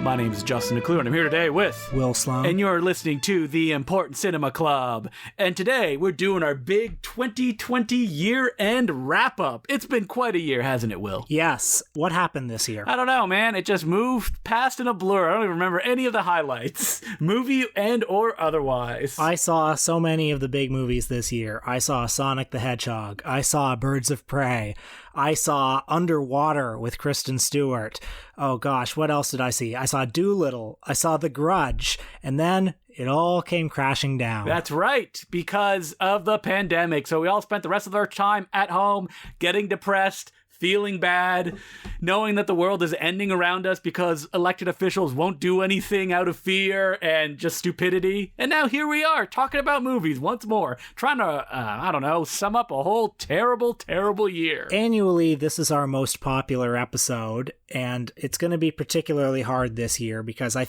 My name is Justin DeClue, and I'm here today with Will Sloan. And you're listening to The Important Cinema Club. And today we're doing our big 2020 year-end wrap-up. It's been quite a year, hasn't it, Will? Yes. What happened this year? I don't know, man. It just moved past in a blur. I don't even remember any of the highlights, movie and or otherwise. I saw so many of the big movies this year. I saw Sonic the Hedgehog. I saw Birds of Prey. I saw Underwater with Kristen Stewart. Oh gosh, what else did I see? I saw Dolittle. I saw The Grudge. And then it all came crashing down. That's right, because of the pandemic. So we all spent the rest of our time at home getting depressed, feeling bad, knowing that the world is ending around us because elected officials won't do anything out of fear and just stupidity. And now here we are, talking about movies once more, trying to, sum up a whole terrible, terrible year. Annually, this is our most popular episode, and it's going to be particularly hard this year because I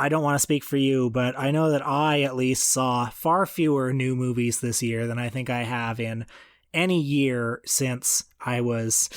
don't want to speak for you, but I know that I at least saw far fewer new movies this year than I think I have in any year since I was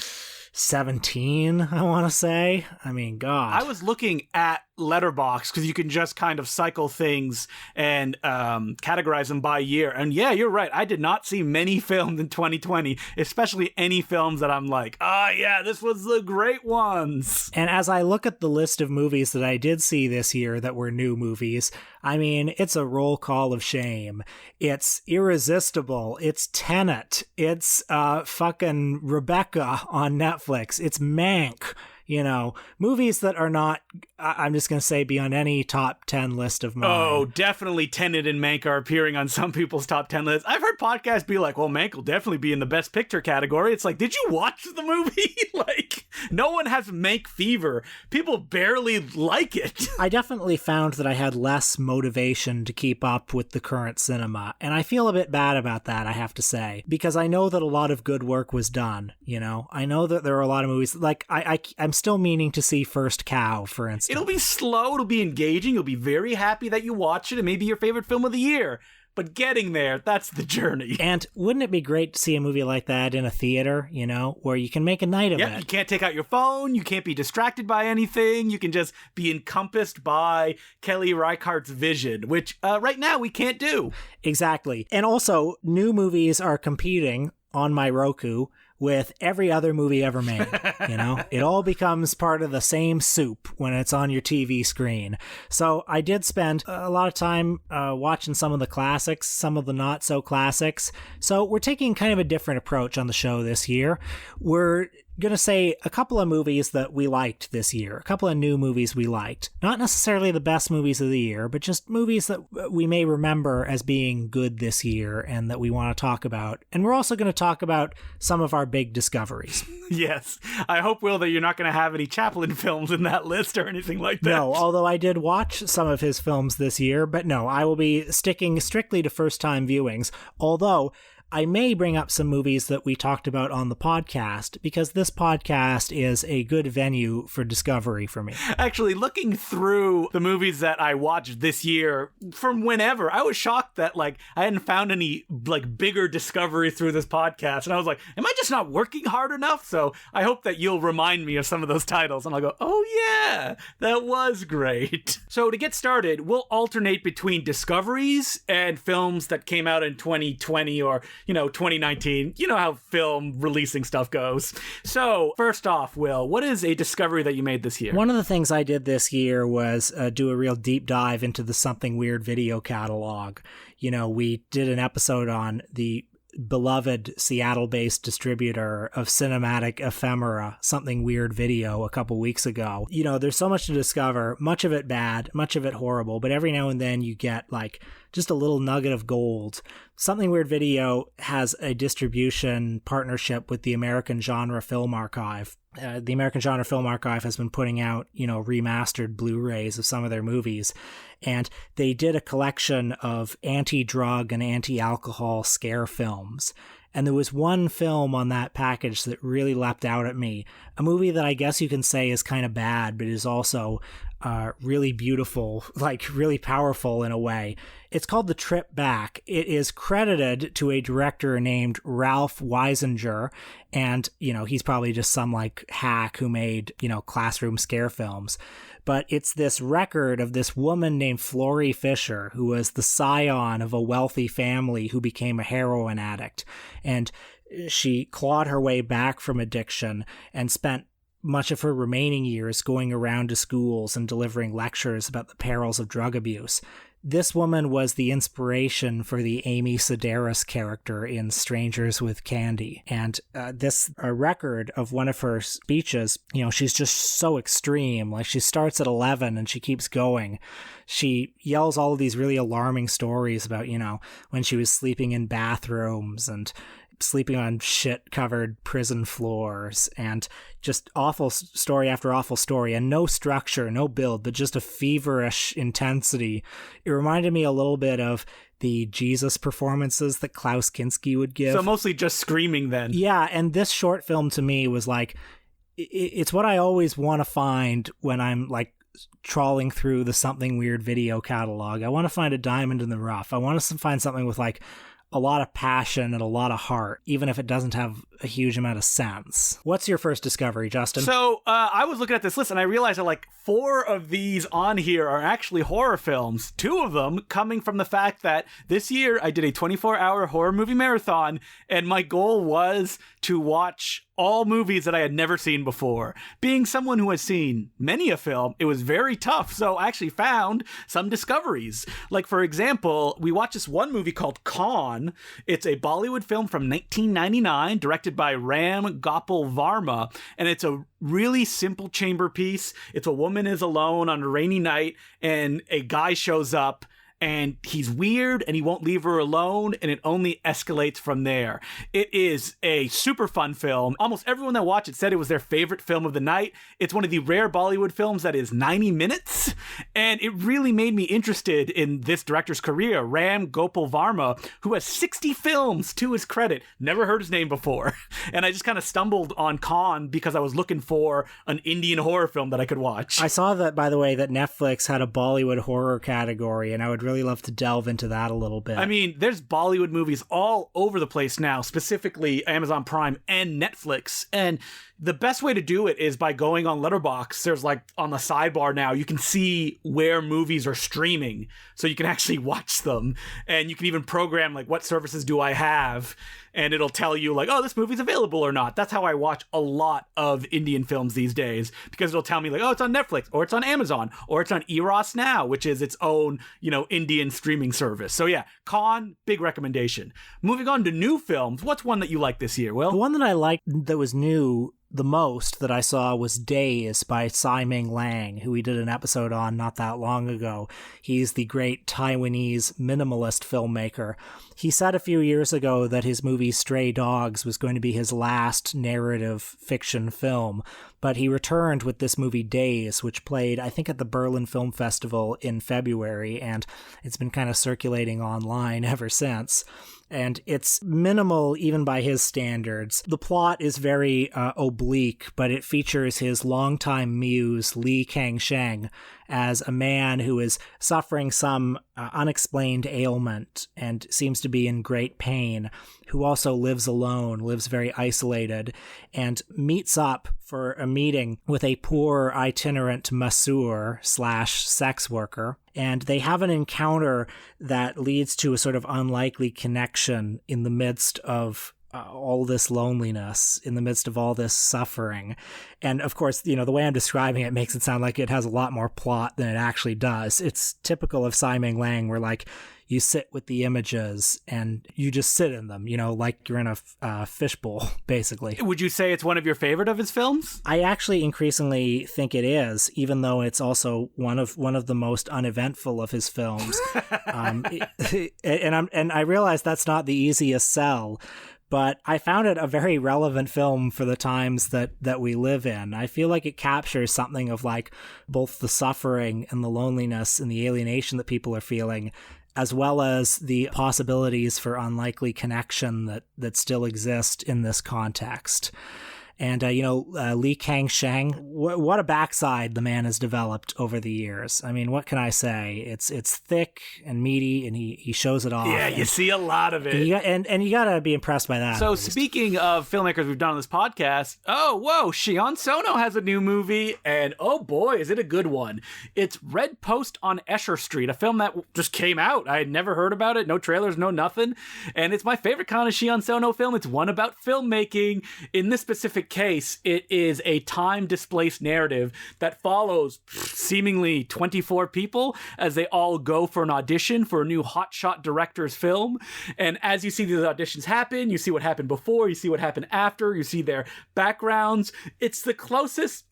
17, I want to say. I mean, God. I was looking at Letterboxd because you can just kind of cycle things and categorize them by year. And yeah, you're right. I did not see many films in 2020, especially any films that I'm like, this was the great ones. And as I look at the list of movies that I did see this year that were new movies, I mean, it's a roll call of shame. It's Irresistible. It's Tenet. It's fucking Rebecca on Netflix. It's Mank. You know, movies that are not, I'm just going to say, beyond any top 10 list of mine. Oh, definitely Tenet and Mank are appearing on some people's top 10 lists. I've heard podcasts be like, well, Mank will definitely be in the best picture category. It's like, did you watch the movie? Like, no one has Mank fever. People barely like it. I definitely found that I had less motivation to keep up with the current cinema. And I feel a bit bad about that, I have to say, because I know that a lot of good work was done. You know, I know that there are a lot of movies, like I'm still meaning to see First Cow, for instance. It'll be slow, it'll be engaging, you'll be very happy that you watch it, it may be your favorite film of the year. But getting there, that's the journey. And wouldn't it be great to see a movie like that in a theater, you know, where you can make a night of it? You can't take out your phone, you can't be distracted by anything, you can just be encompassed by Kelly Reichardt's vision, which right now we can't do. Exactly. And also, new movies are competing on my Roku with every other movie ever made. You know, it all becomes part of the same soup when it's on your TV screen. So I did spend a lot of time watching some of the classics, some of the not so classics. So we're taking kind of a different approach on the show this year. We're going to say a couple of movies that we liked this year, a couple of new movies we liked. Not necessarily the best movies of the year, but just movies that we may remember as being good this year and that we want to talk about. And we're also going to talk about some of our big discoveries. Yes. I hope, Will, that you're not going to have any Chaplin films in that list or anything like that. No, although I did watch some of his films this year, but no, I will be sticking strictly to first-time viewings, although I may bring up some movies that we talked about on the podcast because this podcast is a good venue for discovery for me. Actually, looking through the movies that I watched this year from whenever, I was shocked that I hadn't found any bigger discovery through this podcast. And I was like, am I just not working hard enough? So I hope that you'll remind me of some of those titles and I'll go, oh yeah, that was great. So to get started, we'll alternate between discoveries and films that came out in 2020 or 2019, you know how film releasing stuff goes. So first off, Will, what is a discovery that you made this year? One of the things I did this year was do a real deep dive into the Something Weird video catalog. You know, we did an episode on the beloved Seattle-based distributor of cinematic ephemera, Something Weird Video, a couple weeks ago. You know, there's so much to discover, much of it bad, much of it horrible, but every now and then you get just a little nugget of gold. Something Weird Video has a distribution partnership with the American Genre Film Archive. The American Genre Film Archive has been putting out, remastered Blu-rays of some of their movies. And they did a collection of anti-drug and anti-alcohol scare films. And there was one film on that package that really leapt out at me. A movie that I guess you can say is kind of bad, but is also really beautiful, like really powerful in a way. It's called The Trip Back. It is credited to a director named Ralph Weisinger, and, he's probably just some like hack who made, classroom scare films. But it's this record of this woman named Florrie Fisher, who was the scion of a wealthy family who became a heroin addict. And she clawed her way back from addiction and spent much of her remaining years going around to schools and delivering lectures about the perils of drug abuse. This woman was the inspiration for the Amy Sedaris character in Strangers with Candy. And this record of one of her speeches, she's just so extreme. Like, she starts at 11 and she keeps going. She yells all of these really alarming stories about, when she was sleeping in bathrooms and sleeping on shit-covered prison floors, and just awful story after awful story, and no structure, no build, but just a feverish intensity. It reminded me a little bit of the Jesus performances that Klaus Kinski would give. So mostly just screaming then. Yeah, and this short film to me was like, it's what I always want to find when I'm like trawling through the Something Weird video catalog. I want to find a diamond in the rough. I want to find something with like a lot of passion and a lot of heart, even if it doesn't have a huge amount of sense. What's your first discovery, Justin? So I was looking at this list and I realized that like 4 of these on here are actually horror films. 2 of them coming from the fact that this year I did a 24-hour horror movie marathon, and my goal was to watch all movies that I had never seen before. Being someone who has seen many a film, it was very tough, so I actually found some discoveries. Like, for example, we watched this one movie called Kaun. It's a Bollywood film from 1999, directed by Ram Gopal Varma, and it's a really simple chamber piece. It's a woman is alone on a rainy night, and a guy shows up, and he's weird and he won't leave her alone, and it only escalates from there. It is a super fun film. Almost everyone that watched it said it was their favorite film of the night. It's one of the rare Bollywood films that is 90 minutes, and it really made me interested in this director's career, Ram Gopal Varma, who has 60 films to his credit. Never heard his name before. And I just kind of stumbled on Kaun because I was looking for an Indian horror film that I could watch. I saw that, by the way, that Netflix had a Bollywood horror category, and I would really love to delve into that a little bit. I mean, there's Bollywood movies all over the place now, specifically Amazon Prime and Netflix. And the best way to do it is by going on Letterboxd. There's like on the sidebar now, you can see where movies are streaming, so you can actually watch them. And you can even program like, what services do I have? And it'll tell you like, oh, this movie's available or not. That's how I watch a lot of Indian films these days, because it'll tell me like, oh, it's on Netflix, or it's on Amazon, or it's on Eros Now, which is its own, Indian streaming service. So yeah, Kaun, big recommendation. Moving on to new films, what's one that you liked this year, Will? The one that I liked that was new the most that I saw was Daze by Tsai Ming Lang, who we did an episode on not that long ago. He's the great Taiwanese minimalist filmmaker. He said a few years ago that his movie Stray Dogs was going to be his last narrative fiction film, but he returned with this movie Daze, which played, I think, at the Berlin Film Festival in February, and it's been kind of circulating online ever since. And it's minimal even by his standards. The plot is very oblique, but it features his longtime muse, Li Kangsheng, as a man who is suffering some unexplained ailment and seems to be in great pain, who also lives alone, lives very isolated, and meets up for a meeting with a poor itinerant masseur/sex worker. And they have an encounter that leads to a sort of unlikely connection in the midst of all this loneliness, in the midst of all this suffering. And of course, the way I'm describing it makes it sound like it has a lot more plot than it actually does. It's typical of Tsai Ming Lang, where like you sit with the images and you just sit in them, like you're in a fishbowl, basically. Would you say it's one of your favorite of his films? I actually increasingly think it is, even though it's also one of the most uneventful of his films. And I realize that's not the easiest sell, but I found it a very relevant film for the times that we live in. I feel like it captures something of like both the suffering and the loneliness and the alienation that people are feeling, as well as the possibilities for unlikely connection that still exist in this context. And, Li Kangsheng, what a backside the man has developed over the years. I mean, what can I say? It's thick and meaty, and he shows it off. Yeah, you see a lot of it. And you got to be impressed by that. So speaking of filmmakers we've done on this podcast, Sion Sono has a new movie, and oh boy, is it a good one. It's Red Post on Escher Street, a film that just came out. I had never heard about it, no trailers, no nothing. And it's my favorite kind of Sion Sono film. It's one about filmmaking. In this specific case, it is a time-displaced narrative that follows seemingly 24 people as they all go for an audition for a new hotshot director's film. And as you see these auditions happen, you see what happened before, you see what happened after, you see their backgrounds. It's the closest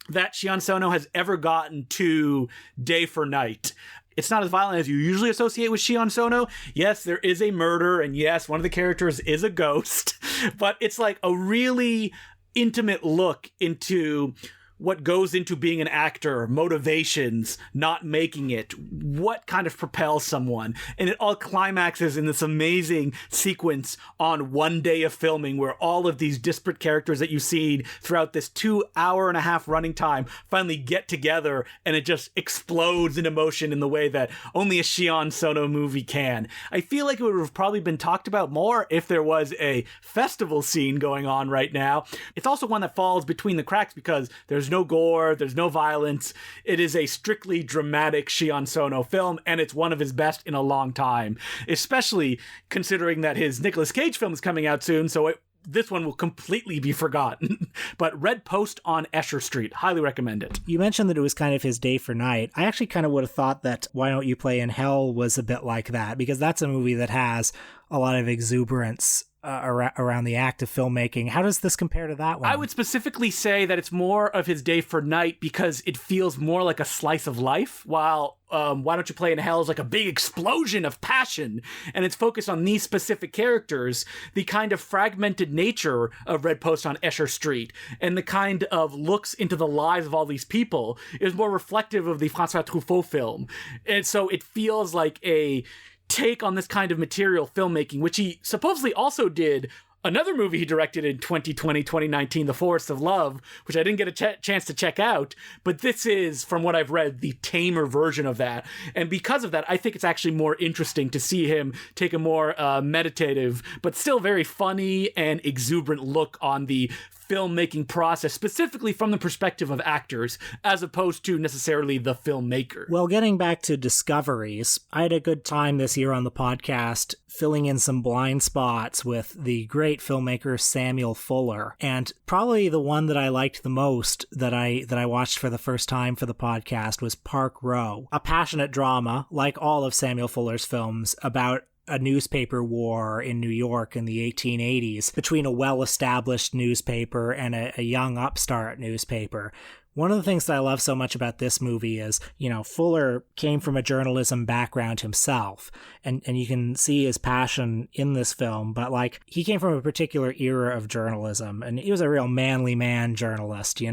that Sion Sono has ever gotten to Day for Night. It's not as violent as you usually associate with Sion Sono. Yes, there is a murder, and yes, one of the characters is a ghost, but it's like a really intimate look into what goes into being an actor, motivations, not making it, what kind of propels someone. And it all climaxes in this amazing sequence on one day of filming where all of these disparate characters that you've seen throughout this 2.5-hour running time finally get together, and it just explodes in emotion in the way that only a Sion Sono movie can. I feel like it would have probably been talked about more if there was a festival scene going on right now. It's also one that falls between the cracks because there's no gore, there's no violence. It is a strictly dramatic Sion Sono film, and it's one of his best in a long time, especially considering that his Nicolas Cage film is coming out soon, so this one will completely be forgotten. But Red Post on Escher Street, highly recommend it. You mentioned that it was kind of his Day for Night. I actually kind of would have thought that Why Don't You Play in Hell was a bit like that, because that's a movie that has a lot of exuberance around the act of filmmaking. How does this compare to that one? I would specifically say that it's more of his Day for Night because it feels more like a slice of life, while Why Don't You Play in Hell is like a big explosion of passion, and it's focused on these specific characters. The kind of fragmented nature of Red Post on Escher Street and the kind of looks into the lives of all these people is more reflective of the François Truffaut film. And so it feels like a take on this kind of material filmmaking, which he supposedly also did another movie he directed in 2019, The Forest of Love, which I didn't get a chance to check out, but this is, from what I've read, the tamer version of that. And because of that, I think it's actually more interesting to see him take a more meditative, but still very funny and exuberant look on the filmmaking process, specifically from the perspective of actors, as opposed to necessarily the filmmaker. Well, getting back to discoveries, I had a good time this year on the podcast filling in some blind spots with the great filmmaker Samuel Fuller. And probably the one that I liked the most that I watched for the first time for the podcast was Park Row, a passionate drama, like all of Samuel Fuller's films, about a newspaper war in New York in the 1880s between a well-established newspaper and a young upstart newspaper. One of the things that I love so much about this movie is, Fuller came from a journalism background himself, and you can see his passion in this film, but he came from a particular era of journalism, and he was a real manly man journalist, He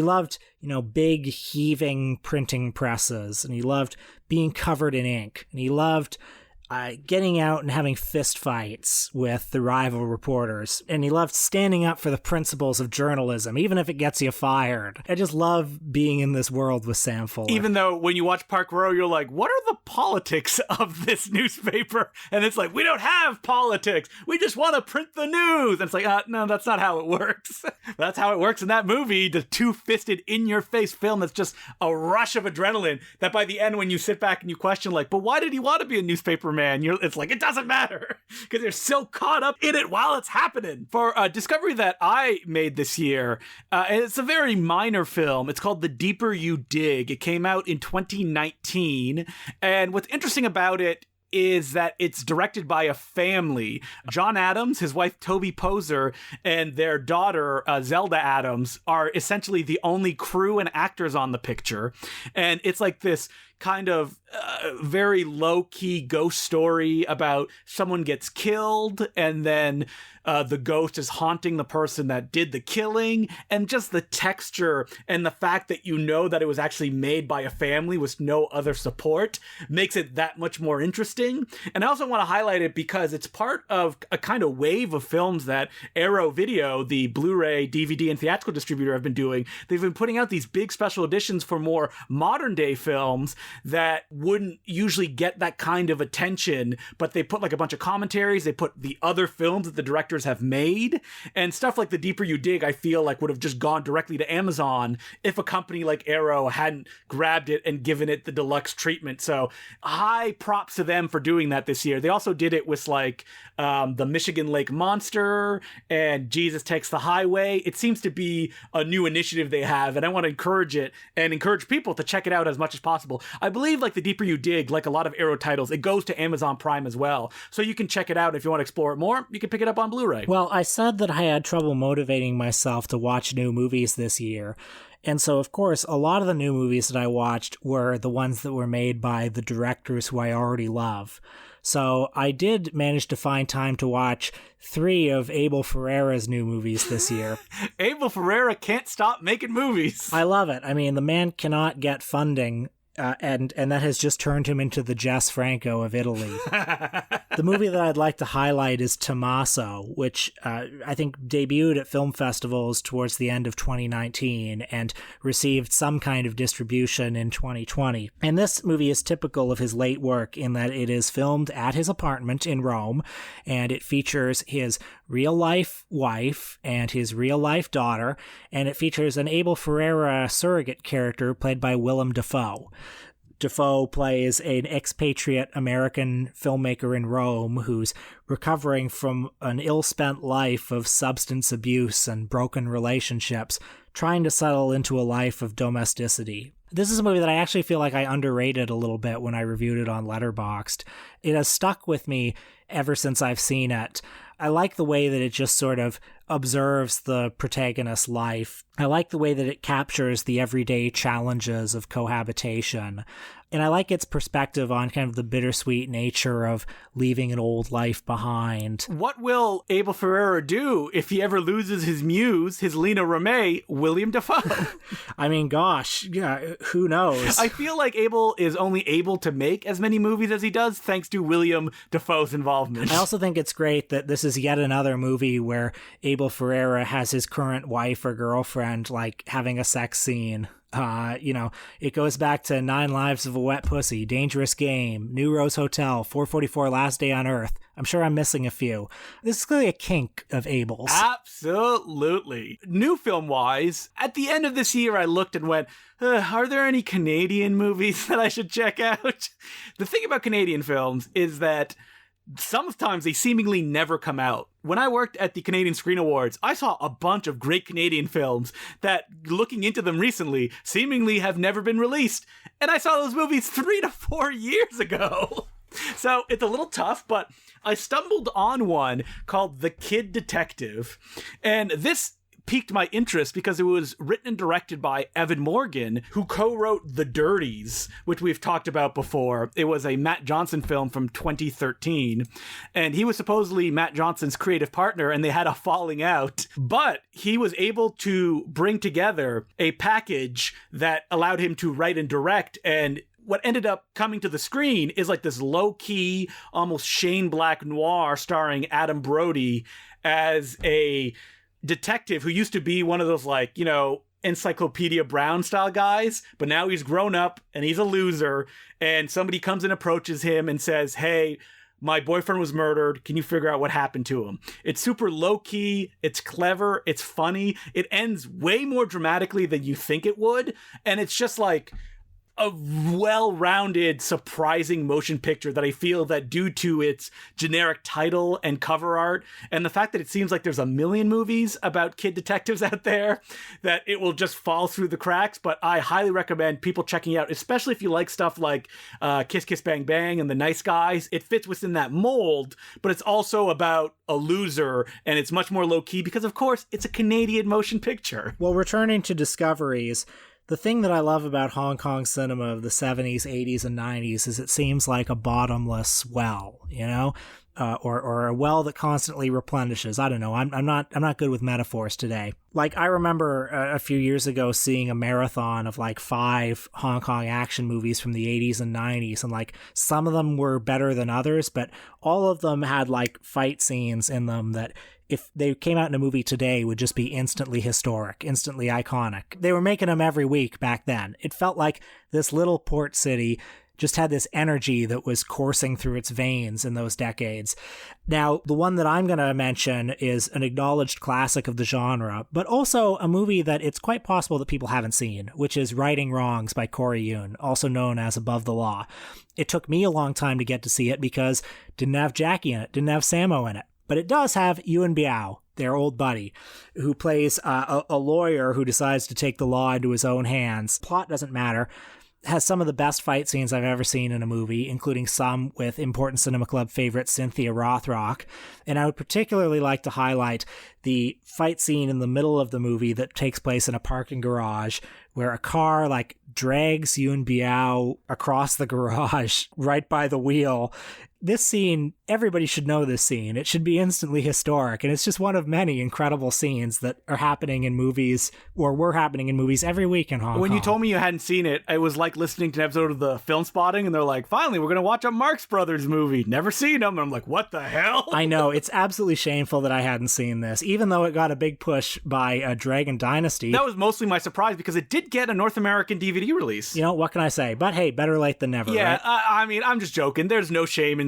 loved, big heaving printing presses, and he loved being covered in ink, and he loved getting out and having fist fights with the rival reporters. And he loved standing up for the principles of journalism, even if it gets you fired. I just love being in this world with Sam Fuller. Even though when you watch Park Row, you're like, what are the politics of this newspaper? And it's like, we don't have politics. We just want to print the news. And it's like, no, that's not how it works. That's how it works in that movie. The two-fisted, in-your-face film that's just a rush of adrenaline that by the end, when you sit back and you question, but why did he want to be a newspaper man? It's like, it doesn't matter because you're so caught up in it while it's happening. For a discovery that I made this year, and it's a very minor film. It's called The Deeper You Dig. It came out in 2019. And what's interesting about it is that it's directed by a family. John Adams, his wife Toby Poser, and their daughter Zelda Adams are essentially the only crew and actors on the picture. And it's like this kind of very low-key ghost story about someone gets killed and then the ghost is haunting the person that did the killing, and just the texture and the fact that you know that it was actually made by a family with no other support makes it that much more interesting. And I also want to highlight it because it's part of a kind of wave of films that Arrow Video, the Blu-ray, DVD, and theatrical distributor, have been doing. They've been putting out these big special editions for more modern day films that wouldn't usually get that kind of attention, but they put like a bunch of commentaries, they put the other films that the directors have made, and stuff like The Deeper You Dig, I feel like would have just gone directly to Amazon if a company like Arrow hadn't grabbed it and given it the deluxe treatment. So high props to them for doing that this year. They also did it with like the Michigan Lake Monster and Jesus Takes the Highway. It seems to be a new initiative they have, and I want to encourage it and encourage people to check it out as much as possible. I believe like The Deeper You Dig, like a lot of Arrow titles, it goes to Amazon Prime as well. So you can check it out. If you want to explore it more, you can pick it up on Blu-ray. Well, I said that I had trouble motivating myself to watch new movies this year. And so, of course, a lot of the new movies that I watched were the ones that were made by the directors who I already love. So I did manage to find time to watch 3 of Abel Ferrara's new movies this year. Abel Ferrara can't stop making movies. I love it. I mean, the man cannot get funding, and that has just turned him into the Jess Franco of Italy. The movie that I'd like to highlight is Tommaso, which I think debuted at film festivals towards the end of 2019 and received some kind of distribution in 2020. And this movie is typical of his late work in that it is filmed at his apartment in Rome, and it features his real-life wife and his real-life daughter, and it features an Abel Ferrara surrogate character played by Willem Dafoe. Dafoe plays an expatriate American filmmaker in Rome who's recovering from an ill-spent life of substance abuse and broken relationships, trying to settle into a life of domesticity. This is a movie that I actually feel like I underrated a little bit when I reviewed it on Letterboxd. It has stuck with me ever since I've seen it. I like the way that it just sort of observes the protagonist's life. I like the way that it captures the everyday challenges of cohabitation. And I like its perspective on kind of the bittersweet nature of leaving an old life behind. What will Abel Ferrara do if he ever loses his muse, his Lena Remay, William Dafoe? I mean, gosh, yeah, who knows? I feel like Abel is only able to make as many movies as he does thanks to William Dafoe's involvement. I also think it's great that this is yet another movie where Abel Ferrara has his current wife or girlfriend, like, having a sex scene. It goes back to 9 Lives of a Wet Pussy, Dangerous Game, New Rose Hotel, 444 Last Day on Earth. I'm sure I'm missing a few. This is clearly a kink of Abel's. Absolutely. New film-wise, at the end of this year, I looked and went, are there any Canadian movies that I should check out? The thing about Canadian films is that sometimes they seemingly never come out. When I worked at the Canadian Screen Awards, I saw a bunch of great Canadian films that, looking into them recently, seemingly have never been released. And I saw those movies 3 to 4 years ago. So it's a little tough, but I stumbled on one called The Kid Detective. And this piqued my interest because it was written and directed by Evan Morgan, who co-wrote The Dirties, which we've talked about before. It was a Matt Johnson film from 2013, and he was supposedly Matt Johnson's creative partner, and they had a falling out, but he was able to bring together a package that allowed him to write and direct, and what ended up coming to the screen is like this low-key, almost Shane Black noir starring Adam Brody as a detective who used to be one of those, like, Encyclopedia Brown style guys, but now he's grown up and he's a loser, and somebody comes and approaches him and says, hey, my boyfriend was murdered. Can you figure out what happened to him? It's super low-key, it's clever, it's funny, it ends way more dramatically than you think it would, and it's just like a well-rounded, surprising motion picture that I feel that, due to its generic title and cover art, and the fact that it seems like there's a million movies about kid detectives out there, that it will just fall through the cracks. But I highly recommend people checking it out, especially if you like stuff like Kiss Kiss Bang Bang and The Nice Guys. It fits within that mold, but it's also about a loser, and it's much more low-key because, of course, it's a Canadian motion picture. Well, returning to discoveries, The thing that I love about Hong Kong cinema of the 70s, 80s, and 90s is it seems like a bottomless well, or a well that constantly replenishes. I don't know. I'm not good with metaphors today. Like, I remember a few years ago seeing a marathon of like 5 Hong Kong action movies from the 80s and 90s, and like some of them were better than others, but all of them had like fight scenes in them that, if they came out in a movie today, would just be instantly historic, instantly iconic. They were making them every week back then. It felt like this little port city just had this energy that was coursing through its veins in those decades. Now, the one that I'm going to mention is an acknowledged classic of the genre, but also a movie that it's quite possible that people haven't seen, which is Righting Wrongs by Corey Yuen, also known as Above the Law. It took me a long time to get to see it because it didn't have Jackie in it, didn't have Sammo in it. But it does have Yuen Biao, their old buddy, who plays a lawyer who decides to take the law into his own hands. Plot doesn't matter. Has some of the best fight scenes I've ever seen in a movie, including some with Important Cinema Club favorite Cynthia Rothrock. And I would particularly like to highlight the fight scene in the middle of the movie that takes place in a parking garage where a car like drags Yuen Biao across the garage right by the wheel. This scene, everybody should know this scene. It should be instantly historic, and it's just one of many incredible scenes that are happening in movies, or were happening in movies every week in Hong Kong. When you told me you hadn't seen it, it was like listening to an episode of the Film Spotting, and they're like, finally, we're going to watch a Marx Brothers movie. Never seen them. And I'm like, what the hell? I know. It's absolutely shameful that I hadn't seen this, even though it got a big push by Dragon Dynasty. That was mostly my surprise, because it did get a North American DVD release. You know, what can I say? But hey, better late than never, yeah, right? I mean, I'm just joking. There's no shame in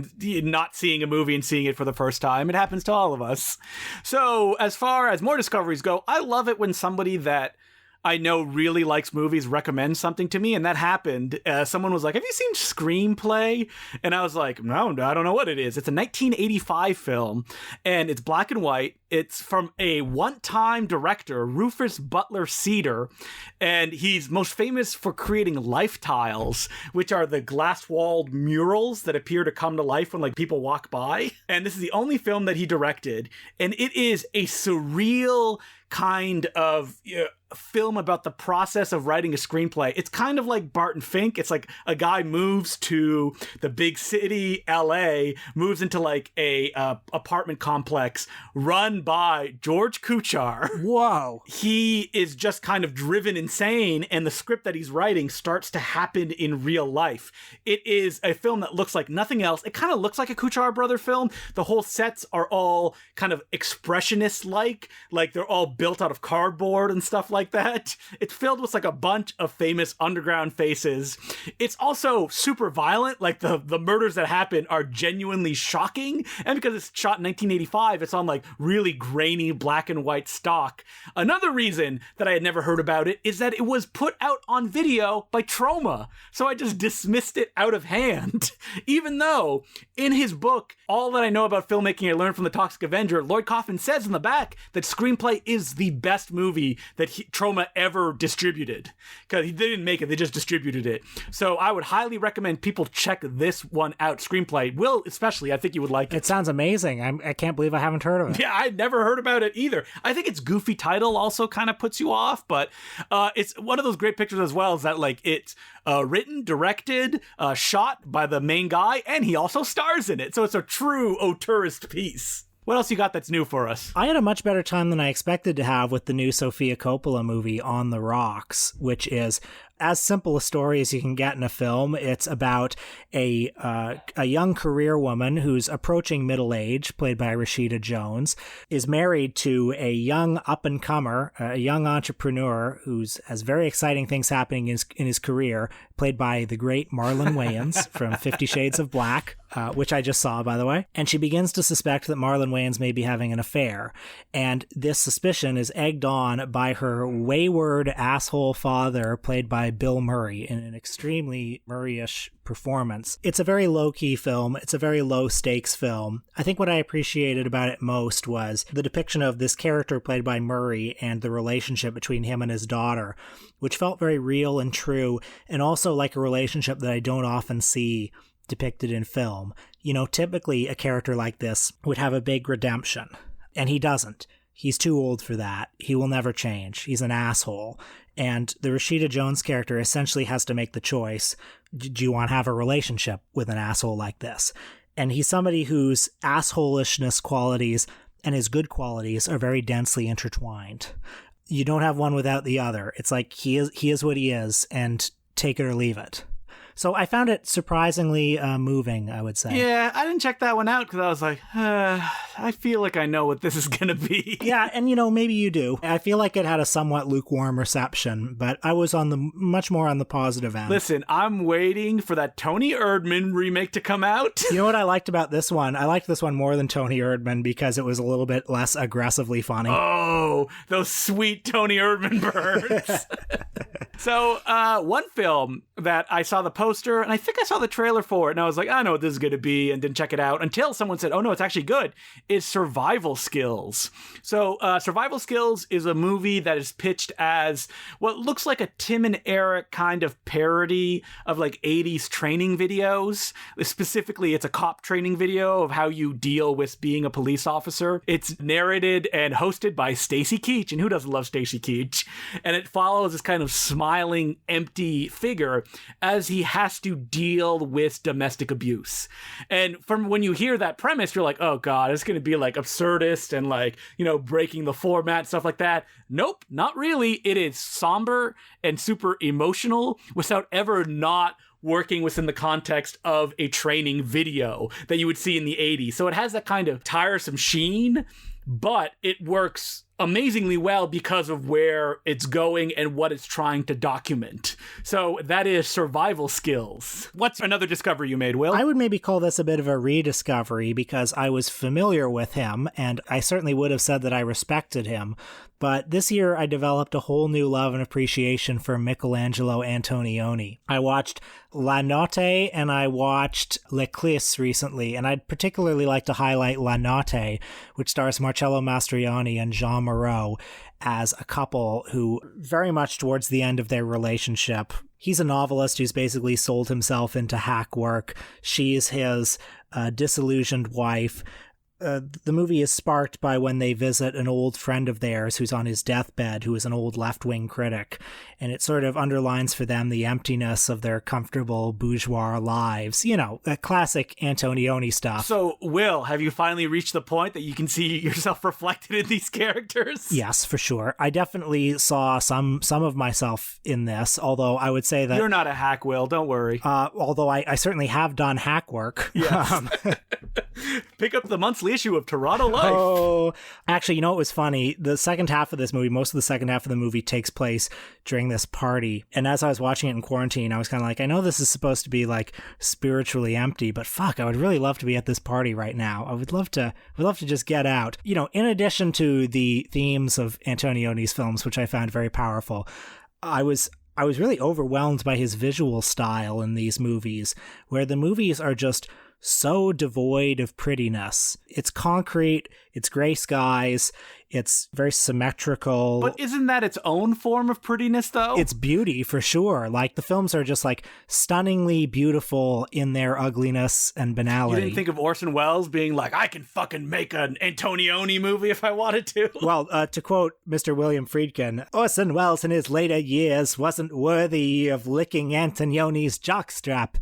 not seeing a movie and seeing it for the first time. It happens to all of us. So as far as more discoveries go, I love it when somebody that I know really likes movies recommends something to me, and that happened. Someone was like, have you seen Screamplay? And I was like, no, I don't know what it is. It's a 1985 film, and it's black and white. It's from a one-time director, Rufus Butler Cedar, and he's most famous for creating life tiles, which are the glass-walled murals that appear to come to life when like people walk by. And this is the only film that he directed, and it is a surreal kind of film about the process of writing a screenplay. It's kind of like Barton Fink. It's like a guy moves to the big city, LA, moves into like a apartment complex run by George Kuchar. Whoa. He is just kind of driven insane, and the script that he's writing starts to happen in real life. It is a film that looks like nothing else. It kind of looks like a Kuchar brother film. The whole sets are all kind of expressionist-like they're all built out of cardboard and stuff like that. It's filled with like a bunch of famous underground faces. It's also super violent. Like the murders that happen are genuinely shocking. And because it's shot in 1985, it's on like really grainy black and white stock. Another reason that I had never heard about it is that it was put out on video by Troma. So I just dismissed it out of hand. Even though in his book, All That I Know About Filmmaking I Learned from the Toxic Avenger, Lloyd Kaufman says in the back that Screamplay is the best movie that Troma ever distributed. Because they didn't make it, they just distributed it. So I would highly recommend people check this one out, Screamplay. Will, especially, I think you would like it. It sounds amazing. I can't believe I haven't heard of it. Yeah, I'd never heard about it either. I think its goofy title also kind of puts you off, but it's one of those great pictures as well, is that like it's written, directed, shot by the main guy, and he also stars in it. So it's a true auteurist piece. What else you got that's new for us? I had a much better time than I expected to have with the new Sofia Coppola movie, On the Rocks, which is as simple a story as you can get in a film. It's about a young career woman who's approaching middle age, played by Rashida Jones, is married to a young up-and-comer, a young entrepreneur who has very exciting things happening in his career, played by the great Marlon Wayans from 50 Shades of Black, which I just saw, by the way. And she begins to suspect that Marlon Wayans may be having an affair. And this suspicion is egged on by her wayward asshole father, played by Bill Murray, in an extremely Murray-ish performance. It's a very low-key film. It's a very low-stakes film. I think what I appreciated about it most was the depiction of this character played by Murray and the relationship between him and his daughter, which felt very real and true, and also like a relationship that I don't often see depicted in film. You know, typically a character like this would have a big redemption, and he doesn't. He's too old for that. He will never change. He's an asshole. And the Rashida Jones character essentially has to make the choice. Do you want to have a relationship with an asshole like this? And he's somebody whose assholishness qualities and his good qualities are very densely intertwined. You don't have one without the other. It's like he is what he is, and take it or leave it. So I found it surprisingly moving, I would say. Yeah, I didn't check that one out because I was like, I feel like I know what this is going to be. Yeah, and maybe you do. I feel like it had a somewhat lukewarm reception, but I was much more on the positive end. Listen, I'm waiting for that Tony Erdmann remake to come out. You know what I liked about this one? I liked this one more than Tony Erdmann because it was a little bit less aggressively funny. Oh, those sweet Tony Erdmann burns. So, one film that I saw the poster, and I think I saw the trailer for it, and I was like, I know what this is going to be, and didn't check it out until someone said, oh no, it's actually good, is Survival Skills. So, Survival Skills is a movie that is pitched as what looks like a Tim and Eric kind of parody of like 80s training videos. Specifically, it's a cop training video of how you deal with being a police officer. It's narrated and hosted by Stacy Keach, and who doesn't love Stacy Keach? And it follows this kind of smiling, empty figure as he has to deal with domestic abuse. And from when you hear that premise, you're like, oh God, it's going to be like absurdist and like, breaking the format, stuff like that. Nope, not really. It is somber and super emotional without ever not working within the context of a training video that you would see in the 80s. So it has that kind of tiresome sheen, but it works amazingly well because of where it's going and what it's trying to document. So that is Survival Skills. What's another discovery you made, Will? I would maybe call this a bit of a rediscovery because I was familiar with him, and I certainly would have said that I respected him. But this year, I developed a whole new love and appreciation for Michelangelo Antonioni. I watched La Notte and I watched L'Eclisse recently, and I'd particularly like to highlight La Notte, which stars Marcello Mastroianni and Jean Moreau as a couple who, very much towards the end of their relationship, he's a novelist who's basically sold himself into hack work. She's his disillusioned wife. The movie is sparked by when they visit an old friend of theirs who's on his deathbed, who is an old left-wing critic, and it sort of underlines for them the emptiness of their comfortable bourgeois lives. Classic Antonioni stuff. So, Will, have you finally reached the point that you can see yourself reflected in these characters? Yes, for sure. I definitely saw some of myself in this, although I would say that... You're not a hack, Will, don't worry. Although I certainly have done hack work. Yes. Pick up the monthly issue of Toronto Life. Oh, actually, it was funny. The second half of this movie, most of the second half of the movie takes place during this party. And as I was watching it in quarantine, I was kind of like, I know this is supposed to be like spiritually empty, but fuck, I would really love to be at this party right now. I would love to just get out. In addition to the themes of Antonioni's films, which I found very powerful, I was really overwhelmed by his visual style in these movies, where the movies are just so devoid of prettiness. It's concrete, it's gray skies, it's very symmetrical. But isn't that its own form of prettiness, though? It's beauty, for sure. Like, the films are just, like, stunningly beautiful in their ugliness and banality. You didn't think of Orson Welles being like, I can fucking make an Antonioni movie if I wanted to? Well, to quote Mr. William Friedkin, Orson Welles in his later years wasn't worthy of licking Antonioni's jockstrap.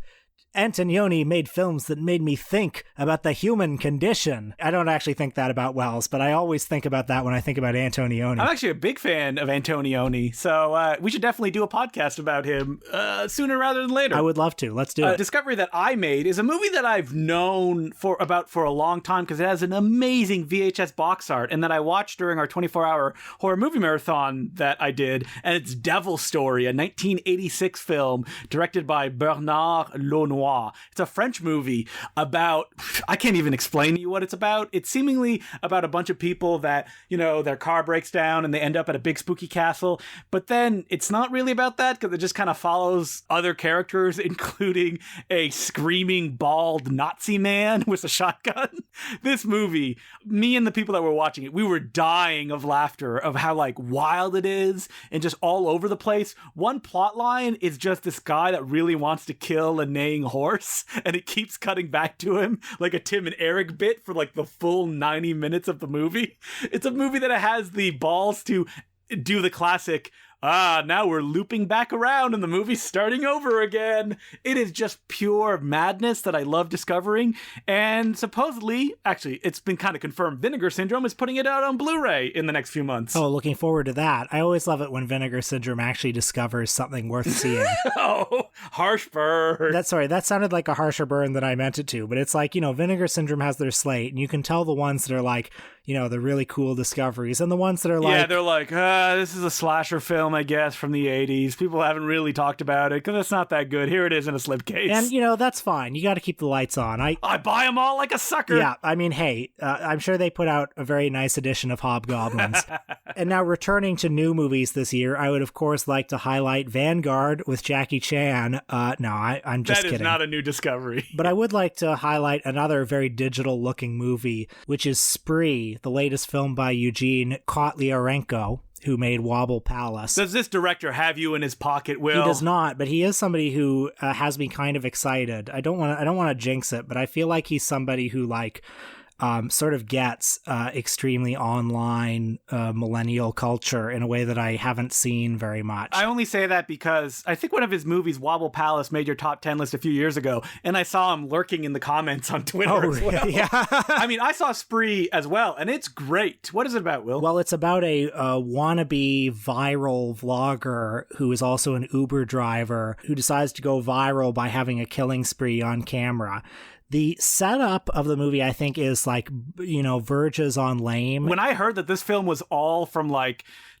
Antonioni made films that made me think about the human condition. I don't actually think that about Welles, but I always think about that when I think about Antonioni. I'm actually a big fan of Antonioni, so we should definitely do a podcast about him sooner rather than later. I would love to. Let's do it. A discovery that I made is a movie that I've known for a long time because it has an amazing VHS box art, and that I watched during our 24-hour horror movie marathon that I did, and it's Devil Story, a 1986 film directed by Bernard Launois. It's a French movie about, I can't even explain to you what it's about. It's seemingly about a bunch of people that, their car breaks down and they end up at a big spooky castle. But then it's not really about that because it just kind of follows other characters, including a screaming bald Nazi man with a shotgun. This movie, me and the people that were watching it, we were dying of laughter of how like wild it is and just all over the place. One plot line is just this guy that really wants to kill a neighing horse, and it keeps cutting back to him like a Tim and Eric bit for like the full 90 minutes of the movie. It's a movie that has the balls to do the classic, now we're looping back around and the movie's starting over again. It is just pure madness that I love discovering. And supposedly, actually, it's been kind of confirmed, Vinegar Syndrome is putting it out on Blu-ray in the next few months. Oh, looking forward to that. I always love it when Vinegar Syndrome actually discovers something worth seeing. Oh, harsh burn. That sounded like a harsher burn than I meant it to, but it's like, Vinegar Syndrome has their slate, and you can tell the ones that are like, the really cool discoveries, and the ones that are like... Yeah, they're like, this is a slasher film, I guess, from the 80s. People haven't really talked about it because it's not that good. Here it is in a slipcase. And, that's fine. You got to keep the lights on. I buy them all like a sucker. Yeah, I mean, hey, I'm sure they put out a very nice edition of Hobgoblins. And now returning to new movies this year, I would, of course, like to highlight Vanguard with Jackie Chan. I'm just kidding. That is not a new discovery. But I would like to highlight another very digital-looking movie, which is Spree, the latest film by Eugene Kotlyarenko, who made Wobble Palace. Does this director have you in his pocket, Will? He does not, but he is somebody who has me kind of excited. I don't want to jinx it, but I feel like he's somebody who sort of gets extremely online millennial culture in a way that I haven't seen very much. I only say that because I think one of his movies, Wobble Palace, made your top 10 list a few years ago, and I saw him lurking in the comments on Twitter as well. Yeah. I mean, I saw Spree as well, and it's great. What is it about, Will? Well, it's about a wannabe viral vlogger who is also an Uber driver who decides to go viral by having a killing spree on camera. The setup of the movie, I think, is verges on lame. When I heard that this film was all from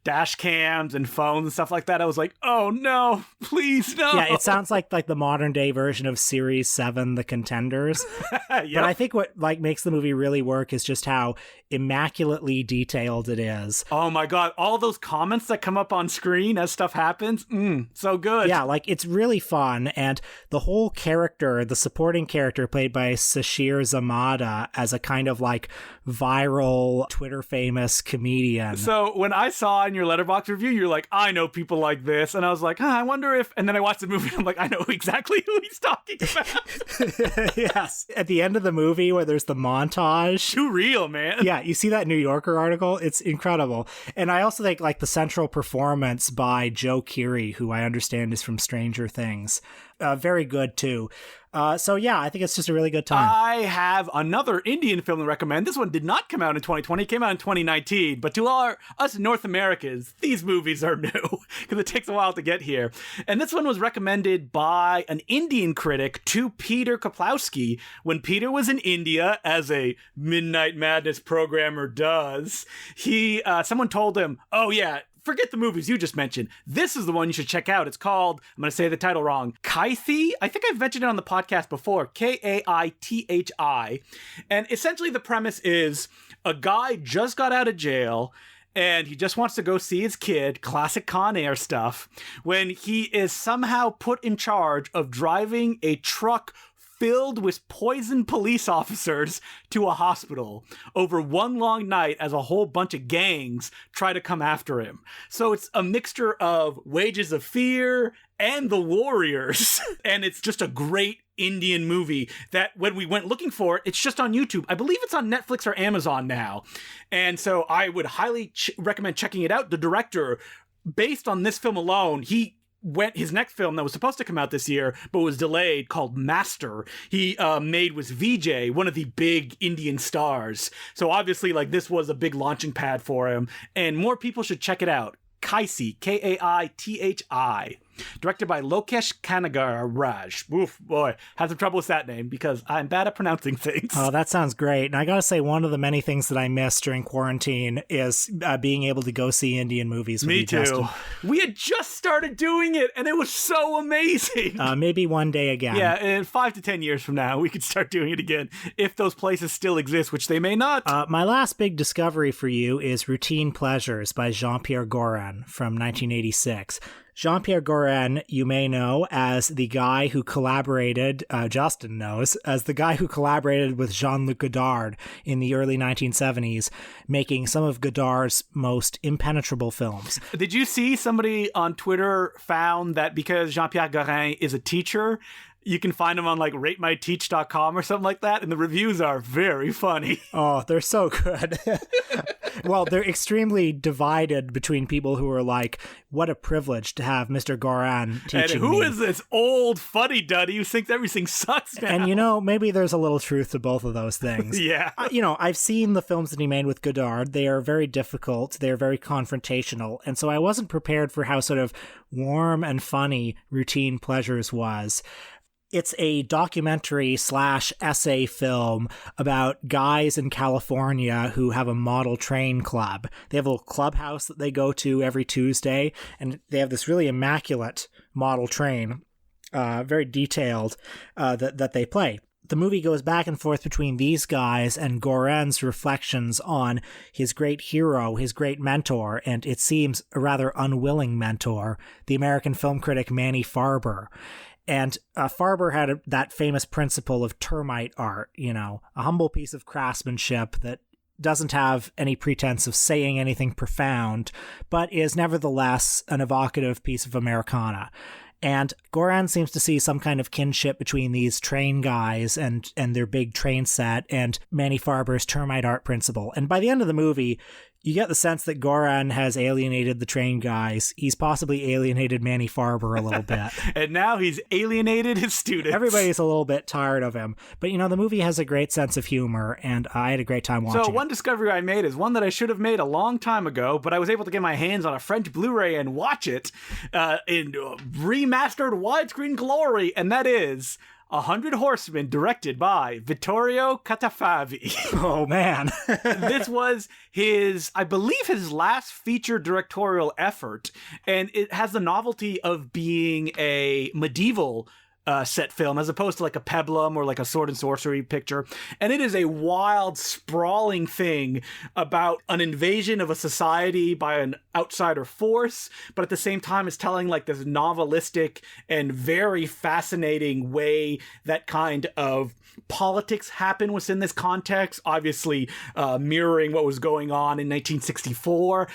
dash cams and phones and stuff like that, I was like, oh no, please no. Yeah, it sounds like the modern day version of Series 7, The Contenders. Yep. But I think what makes the movie really work is just how immaculately detailed it is. Oh my god, all those comments that come up on screen as stuff happens, so good. Yeah, it's really fun, and the whole character, the supporting character played by Sashir Zamata as a kind of viral Twitter famous comedian. So when I saw in your Letterboxd review, you're like, I know people like this, and I was like, I wonder if, and then I watched the movie and I'm like, I know exactly who he's talking about. Yes. At the end of the movie where there's the montage. Too real, man. Yeah, you see that New Yorker article? It's incredible. And I also think the central performance by Joe Keery, who I understand is from Stranger Things, very good too. So yeah, I think it's just a really good time. I have another Indian film to recommend. This one did not come out in 2020. It came out in 2019. But to us North Americans, these movies are new because it takes a while to get here. And this one was recommended by an Indian critic to Peter Kaplowski when Peter was in India, as a Midnight Madness programmer does. Someone told him, oh yeah, forget the movies you just mentioned. This is the one you should check out. It's called, I'm going to say the title wrong, Kaithi. I think I've mentioned it on the podcast before. Kaithi. And essentially the premise is a guy just got out of jail and he just wants to go see his kid, classic Con Air stuff, when he is somehow put in charge of driving a truck filled with poisoned police officers to a hospital over one long night as a whole bunch of gangs try to come after him. So it's a mixture of Wages of Fear and The Warriors. And it's just a great Indian movie that when we went looking for it, it's just on YouTube. I believe it's on Netflix or Amazon now. And so I would highly recommend checking it out. The director, based on this film alone, his next film that was supposed to come out this year but was delayed, called Master, he made with Vijay, one of the big Indian stars. So obviously this was a big launching pad for him, and more people should check it out. Kaithi, Kaithi, directed by Lokesh Kanagaraj. Oof, boy, had some trouble with that name because I'm bad at pronouncing things. Oh, that sounds great. And I gotta say, one of the many things that I missed during quarantine is being able to go see Indian movies with Me you, too. Justin. We had just started doing it, and it was so amazing. Maybe one day again. Yeah, in 5 to 10 years from now, we could start doing it again, if those places still exist, which they may not. My last big discovery for you is Routine Pleasures by Jean-Pierre Gorin from 1986. Jean-Pierre Gorin, you may know as the guy who collaborated, Justin knows, as the guy who collaborated with Jean-Luc Godard in the early 1970s, making some of Godard's most impenetrable films. Did you see somebody on Twitter found that because Jean-Pierre Gorin is a teacher, You can find them on like ratemyteach.com or something like that, and the reviews are very funny. Oh, they're so good. Well, they're extremely divided between people who are like, what a privilege to have Mr. Goran teaching me. And who is this old fuddy-duddy who thinks everything sucks now? And, maybe there's a little truth to both of those things. Yeah. I've seen the films that he made with Godard. They are very difficult. They're very confrontational. And so I wasn't prepared for how sort of warm and funny Routine Pleasures was. It's a documentary/essay film about guys in California who have a model train club. They have a little clubhouse that they go to every Tuesday, and they have this really immaculate model train, very detailed, that they play. The movie goes back and forth between these guys and Goran's reflections on his great hero, his great mentor, and it seems a rather unwilling mentor, the American film critic Manny Farber. And Farber had that famous principle of termite art, a humble piece of craftsmanship that doesn't have any pretense of saying anything profound, but is nevertheless an evocative piece of Americana. And Goran seems to see some kind of kinship between these train guys and their big train set and Manny Farber's termite art principle. And by the end of the movie, you get the sense that Goran has alienated the train guys. He's possibly alienated Manny Farber a little bit. And now he's alienated his students. Everybody's a little bit tired of him. But, the movie has a great sense of humor, and I had a great time watching it. So one discovery I made is one that I should have made a long time ago, but I was able to get my hands on a French Blu-ray and watch it in remastered widescreen glory, and that is 100 Horsemen, directed by Vittorio Catafavi. Oh, man. This was I believe his last feature directorial effort, and it has the novelty of being a medieval set film as opposed to like a peplum or like a sword and sorcery picture. And it is a wild, sprawling thing about an invasion of a society by an outsider force, but at the same time it's telling like this novelistic and very fascinating way that kind of politics happen within this context, obviously mirroring what was going on in 1964.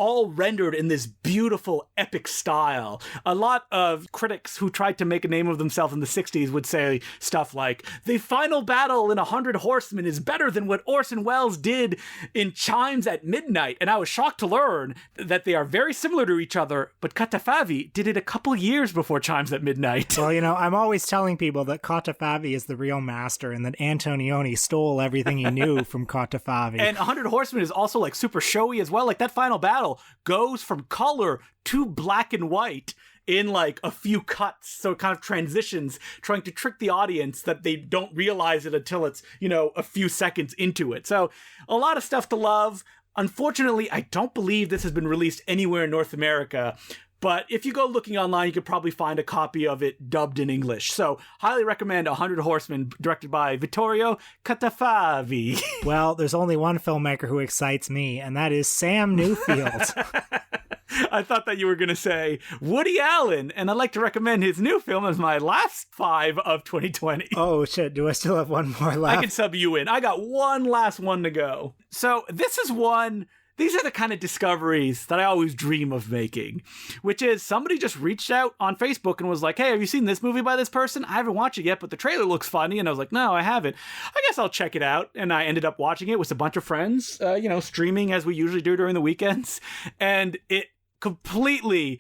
All rendered in this beautiful, epic style. A lot of critics who tried to make a name of themselves in the 60s would say stuff like, the final battle in 100 Horsemen is better than what Orson Welles did in Chimes at Midnight. And I was shocked to learn that they are very similar to each other, but Catafavi did it a couple years before Chimes at Midnight. Well, I'm always telling people that Catafavi is the real master and that Antonioni stole everything he knew from Catafavi. And 100 Horsemen is also like super showy as well. Like that final battle goes from color to black and white in like a few cuts, so it kind of transitions, trying to trick the audience that they don't realize it until it's a few seconds into it. So a lot of stuff to love. Unfortunately, I don't believe this has been released anywhere in North America, but if you go looking online, you could probably find a copy of it dubbed in English. So highly recommend 100 Horsemen, directed by Vittorio Catafavi. Well, there's only one filmmaker who excites me, and that is Sam Newfield. I thought that you were going to say Woody Allen, and I'd like to recommend his new film as my last 5 of 2020. Oh, shit. Do I still have one more left? I can sub you in. I got one last one to go. So this is one... These are the kind of discoveries that I always dream of making, which is somebody just reached out on Facebook and was like, hey, have you seen this movie by this person? I haven't watched it yet, but the trailer looks funny. And I was like, no, I haven't. I guess I'll check it out. And I ended up watching it with a bunch of friends, streaming as we usually do during the weekends. And it completely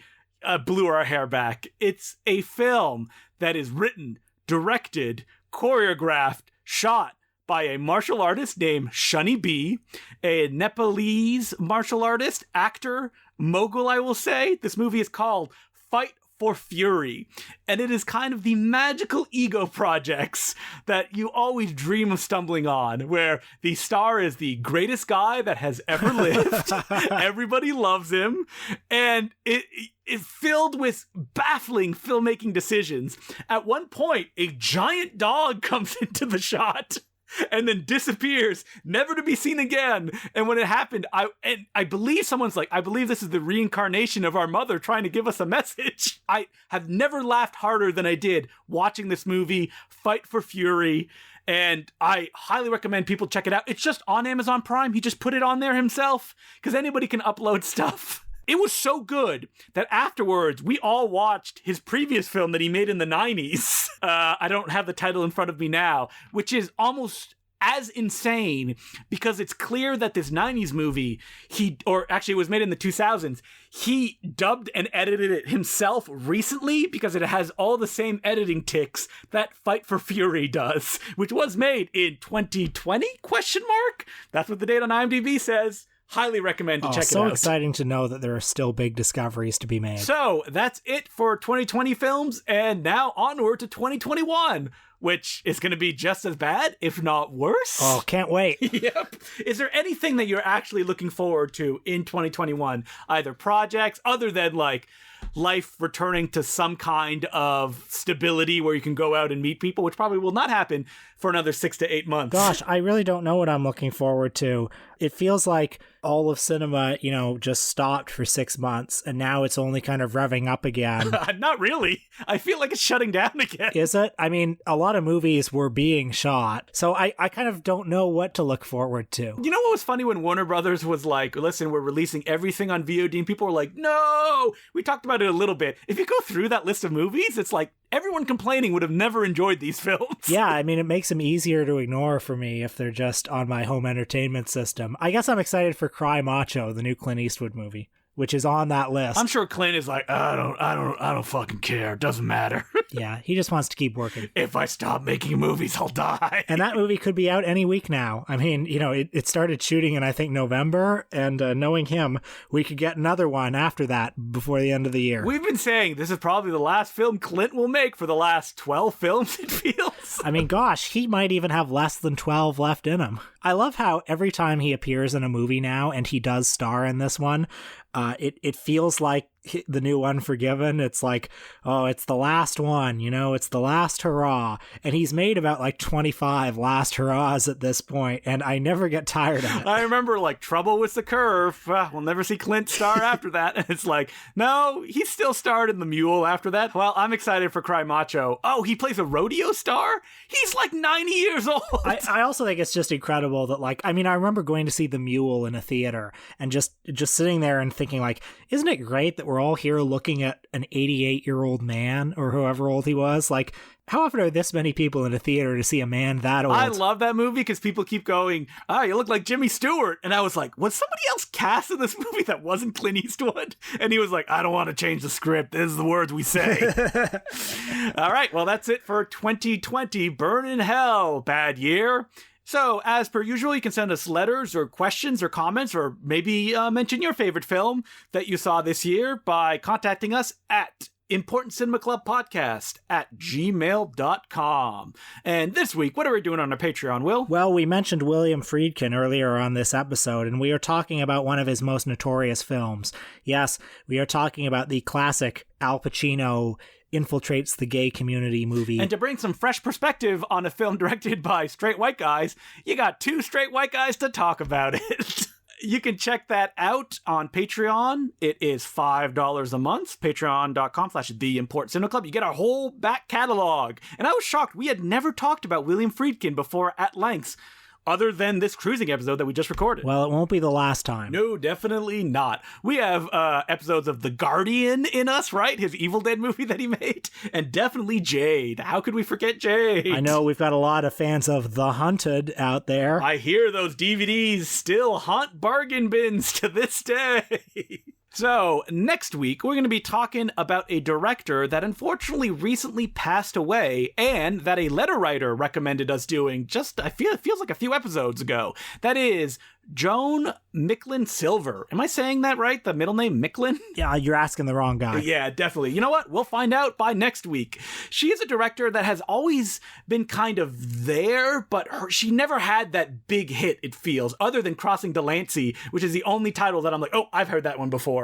blew our hair back. It's a film that is written, directed, choreographed, shot by a martial artist named Shunny B, a Nepalese martial artist, actor, mogul, I will say. This movie is called Fight for Fury, and it is kind of the magical ego projects that you always dream of stumbling on, where the star is the greatest guy that has ever lived. Everybody loves him, and it's filled with baffling filmmaking decisions. At one point, a giant dog comes into the shot and then disappears, never to be seen again. And when it happened, I believe someone's like, I believe this is the reincarnation of our mother trying to give us a message. I have never laughed harder than I did watching this movie, Fight for Fury. And I highly recommend people check it out. It's just on Amazon Prime. He just put it on there himself because anybody can upload stuff. It was so good that afterwards we all watched his previous film that he made in the 90s. I don't have the title in front of me now, which is almost as insane because it's clear that this 90s movie, it was made in the 2000s, he dubbed and edited it himself recently because it has all the same editing ticks that Fight for Fury does, which was made in 2020, ? That's what the date on IMDb says. Highly recommend to check it out. So exciting to know that there are still big discoveries to be made. So that's it for 2020 films, and now onward to 2021, which is going to be just as bad, if not worse. Oh, can't wait. Yep. Is there anything that you're actually looking forward to in 2021? Either projects, other than like life returning to some kind of stability where you can go out and meet people, which probably will not happen for another 6 to 8 months. Gosh, I really don't know what I'm looking forward to. It feels like all of cinema, just stopped for 6 months, and now it's only kind of revving up again. Not really. I feel like it's shutting down again. Is it? I mean, a lot of movies were being shot, so I kind of don't know what to look forward to. You know what was funny when Warner Brothers was like, listen, we're releasing everything on VOD, and people were like, no! We talked about it a little bit. If you go through that list of movies, it's like everyone complaining would have never enjoyed these films. Yeah, I mean, it makes them easier to ignore for me if they're just on my home entertainment system. I guess I'm excited for Cry Macho, the new Clint Eastwood movie, which is on that list. I'm sure Clint is like, I don't fucking care. It doesn't matter. Yeah, he just wants to keep working. If I stop making movies, I'll die. And that movie could be out any week now. I mean, it started shooting in, I think, November, and knowing him, we could get another one after that before the end of the year. We've been saying this is probably the last film Clint will make for the last 12 films, it feels. I mean, gosh, he might even have less than 12 left in him. I love how every time he appears in a movie now, and he does star in this one, it feels like the new Unforgiven. It's like, oh, it's the last one, it's the last hurrah. And he's made about like 25 last hurrahs at this point, and I never get tired of it. I remember like Trouble with the Curve. We'll never see Clint star after that. And it's like, no, he still starred in The Mule after that. Well, I'm excited for Cry Macho. Oh, he plays a rodeo star? He's like 90 years old. I also think it's just incredible that I remember going to see The Mule in a theater and just sitting there and thinking like, isn't it great that we're all here looking at an 88-year-old man or whoever old he was? Like, how often are this many people in a theater to see a man that old? I love that movie because people keep going, you look like Jimmy Stewart. And I was like, was somebody else cast in this movie that wasn't Clint Eastwood? And he was like, I don't want to change the script. This is the words we say. All right, well, that's it for 2020. Burn in hell. Bad year. So, as per usual, you can send us letters or questions or comments, or maybe mention your favorite film that you saw this year by contacting us at importantcinemaclubpodcast@gmail.com. And this week, what are we doing on our Patreon, Will? Well, we mentioned William Friedkin earlier on this episode, and we are talking about one of his most notorious films. Yes, we are talking about the classic Al Pacino infiltrates the gay community movie. And to bring some fresh perspective on a film directed by straight white guys, you got two straight white guys to talk about it. You can check that out on Patreon. It is $5 a month. Patreon.com/TheImportantCinemaClub. You get our whole back catalog. And I was shocked. We had never talked about William Friedkin before at length, other than this cruising episode that we just recorded. Well, it won't be the last time. No, definitely not. We have episodes of The Guardian in us, right? His Evil Dead movie that he made. And definitely Jade. How could we forget Jade? I know we've got a lot of fans of The Hunted out there. I hear those DVDs still haunt bargain bins to this day. So, next week, we're going to be talking about a director that unfortunately recently passed away and that a letter writer recommended us doing it feels like a few episodes ago. That is Joan Micklin Silver. Am I saying that right? The middle name Micklin? Yeah, you're asking the wrong guy. Yeah, definitely. You know what? We'll find out by next week. She is a director that has always been kind of there, but she never had that big hit, it feels, other than Crossing Delancey, which is the only title that I'm like, oh, I've heard that one before.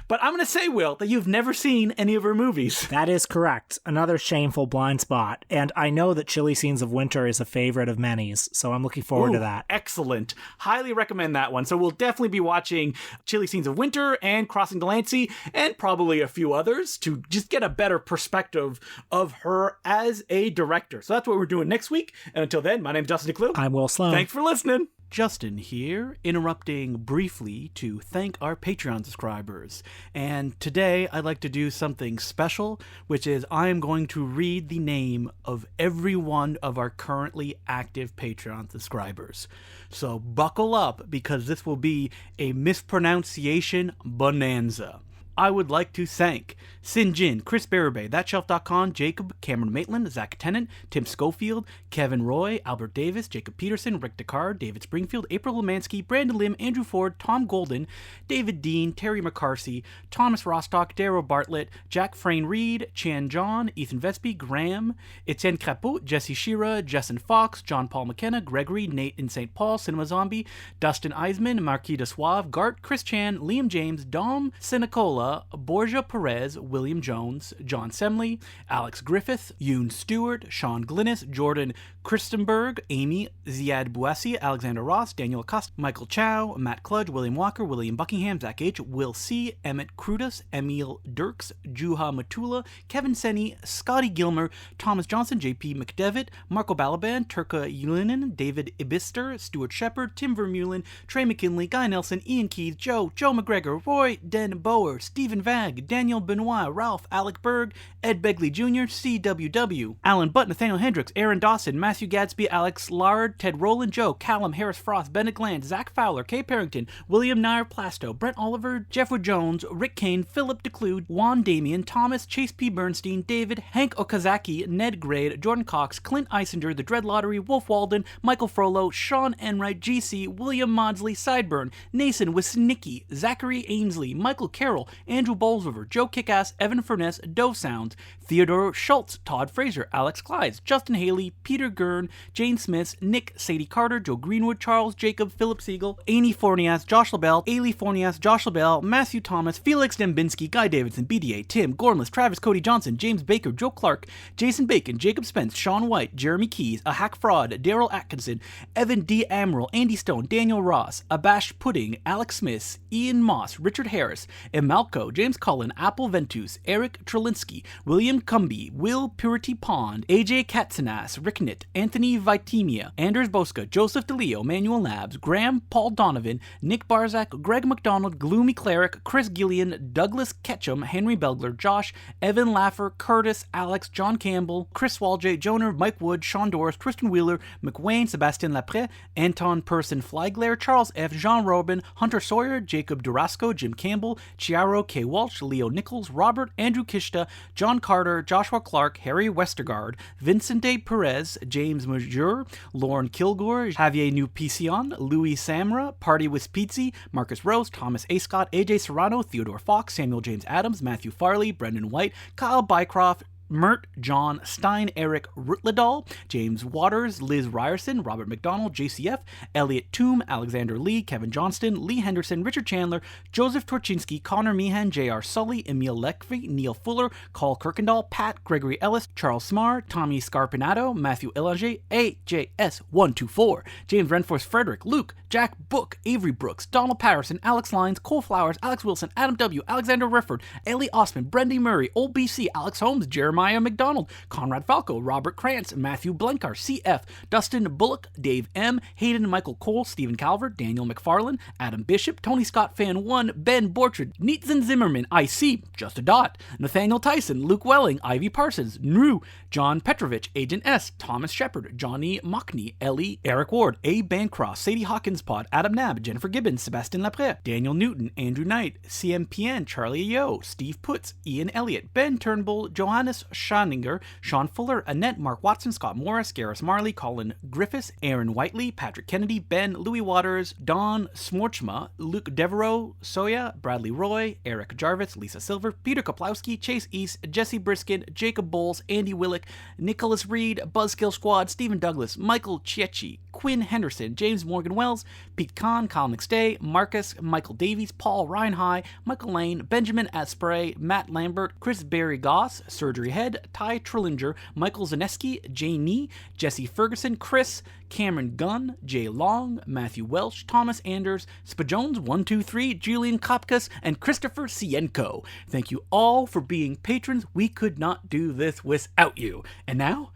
But I'm going to say, Will, that you've never seen any of her movies. That is correct. Another shameful blind spot. And I know that Chilly Scenes of Winter is a favorite of many's, so I'm looking forward to that. Excellent. Highly recommend that one. So we'll definitely be watching Chilly Scenes of Winter and Crossing Delancey and probably a few others to just get a better perspective of her as a director. So that's what we're doing next week. And until then, my name's Justin DeClue. I'm Will Sloan. Thanks for listening. Justin here, interrupting briefly to thank our Patreon subscribers. And today I'd like to do something special, which is I am going to read the name of every one of our currently active Patreon subscribers. So buckle up, because this will be a mispronunciation bonanza. I would like to thank Sinjin, Chris Barabay, ThatShelf.com, Jacob, Cameron Maitland, Zach Tennant, Tim Schofield, Kevin Roy, Albert Davis, Jacob Peterson, Rick Descartes, David Springfield, April Lemansky, Brandon Lim, Andrew Ford, Tom Golden, David Dean, Terry McCarthy, Thomas Rostock, Darrow Bartlett, Jack Frayne Reed, Chan John, Ethan Vesby, Graham, Etienne Crapeau, Jesse Shira, Justin Fox, John Paul McKenna, Gregory, Nate in St. Paul, Cinema Zombie, Dustin Eisman, Marquis de Suave, Gart, Chris Chan, Liam James, Dom Sinicola, Borja Perez, William Jones, John Semley, Alex Griffith, Yoon Stewart, Sean Glynis, Jordan Christenberg, Amy Ziad Bouassi, Alexander Ross, Daniel Acosta, Michael Chow, Matt Kludge, William Walker, William Buckingham, Zach H., Will C., Emmett Crudas, Emil Dirks, Juha Matula, Kevin Senni, Scotty Gilmer, Thomas Johnson, JP McDevitt, Marco Balaban, Turka Yulinen, David Ibister, Stuart Shepard, Tim Vermeulen, Trey McKinley, Guy Nelson, Ian Keith, Joe McGregor, Roy Den Boer, Stephen Vag, Daniel Benoit, Ralph Alec Berg, Ed Begley Jr., CWW, Alan Butt, Nathaniel Hendricks, Aaron Dawson, Matthew Gadsby, Alex Lard, Ted Rowland, Joe, Callum, Harris Frost, Bennett Gland, Zach Fowler, Kay Parrington, William Nair Plasto, Brent Oliver, Jeffrey Jones, Rick Kane, Philip DeClude, Juan Damian, Thomas, Chase P. Bernstein, David, Hank Okazaki, Ned Grade, Jordan Cox, Clint Eisinger, The Dread Lottery, Wolf Walden, Michael Frollo, Sean Enright, GC, William Maudsley, Sideburn, Nason Wisnicki, Zachary Ainsley, Michael Carroll, Andrew Bolsover, Joe Kickass, Evan Furness, Dove Sounds, Theodore Schultz, Todd Fraser, Alex Clydes, Justin Haley, Peter Gurn, Jane Smith, Nick, Sadie Carter, Joe Greenwood, Charles Jacob, Philip Siegel, Amy Fornias, Josh LaBelle, Ailey Fornias, Josh LaBelle, Matthew Thomas, Felix Dembinski, Guy Davidson, BDA, Tim, Gormless, Travis Cody Johnson, James Baker, Joe Clark, Jason Bacon, Jacob Spence, Sean White, Jeremy Keys, A Hack Fraud, Daryl Atkinson, Evan D. Amaral, Andy Stone, Daniel Ross, Abash Pudding, Alex Smith, Ian Moss, Richard Harris, Emalco, James Cullen, Apple Ventus, Eric Trelinsky, William Cumby, Will Purity Pond, AJ Katsanas, Rick Nitt, Anthony Vitemia, Anders Boska, Joseph DeLeo, Manuel Labs, Graham Paul Donovan, Nick Barzak, Greg McDonald, Gloomy Cleric, Chris Gillian, Douglas Ketchum, Henry Belgler, Josh, Evan Laffer, Curtis, Alex, John Campbell, Chris Walje, Joner, Mike Wood, Sean Doris, Tristan Wheeler, McWayne, Sebastian Lapre, Anton Person, Flyglair, Charles F., Jean Robin, Hunter Sawyer, Jacob Durasco, Jim Campbell, Chiaro K. Walsh, Leo Nichols, Robert, Andrew Kishta, John Carter, Joshua Clark, Harry Westergaard, Vincent De Perez, James Majur, Lauren Kilgore, Javier New Picion, Louis Samra, Party with Pizzi, Marcus Rose, Thomas A. Scott, AJ Serrano, Theodore Fox, Samuel James Adams, Matthew Farley, Brendan White, Kyle Bycroft, Mert, John Stein, Eric Rutledal, James Waters, Liz Ryerson, Robert McDonald, JCF, Elliot Toom, Alexander Lee, Kevin Johnston, Lee Henderson, Richard Chandler, Joseph Torchinsky, Connor Meehan, J.R. Sully, Emil Lekvy, Neil Fuller, Carl Kirkendall, Pat Gregory Ellis, Charles Smar, Tommy Scarpinato, Matthew Elanger, AJS124, James Renforce Frederick, Luke, Jack Book, Avery Brooks, Donald Patterson, Alex Lyons, Cole Flowers, Alex Wilson, Adam W., Alexander Rifford, Ellie Osman, Brendy Murray, Old BC, Alex Holmes, Jeremiah McDonald, Conrad Falco, Robert Krantz, Matthew Blenkar, CF, Dustin Bullock, Dave M., Hayden Michael Cole, Stephen Calvert, Daniel McFarlane, Adam Bishop, Tony Scott Fan 1, Ben Borchard, Nietzsche Zimmerman, IC, Just a Dot, Nathaniel Tyson, Luke Welling, Ivy Parsons, Nru, John Petrovich, Agent S, Thomas Shepard, Johnny Mockney, Ellie, Eric Ward, A. Bancroft, Sadie Hawkins Pod, Adam Nab, Jennifer Gibbons, Sebastian Lapre, Daniel Newton, Andrew Knight, CMPN, Charlie Yo, Steve Putz, Ian Elliott, Ben Turnbull, Johannes Schoninger, Sean Fuller, Annette, Mark Watson, Scott Morris, Garris Marley, Colin Griffiths, Aaron Whiteley, Patrick Kennedy, Ben, Louis Waters, Don Smorchma, Luke Devereaux, Soya, Bradley Roy, Eric Jarvis, Lisa Silver, Peter Koplowski, Chase East, Jesse Briskin, Jacob Bowles, Andy Willick, Nicholas Reed, Buzzkill Squad, Stephen Douglas, Michael Chiecci, Quinn Henderson, James Morgan Wells, Pete Kahn, Kyle McStay, Marcus, Michael Davies, Paul Ryan High, Michael Lane, Benjamin Asprey, Matt Lambert, Chris Barry Goss, Surgery Head, Ty Trillinger, Michael Zaneski, Janie, Jesse Ferguson, Chris, Cameron Gunn, Jay Long, Matthew Welch, Thomas Anders, Spajones123, Julian Kopkas, and Christopher Cienko. Thank you all for being patrons. We could not do this without you. And now,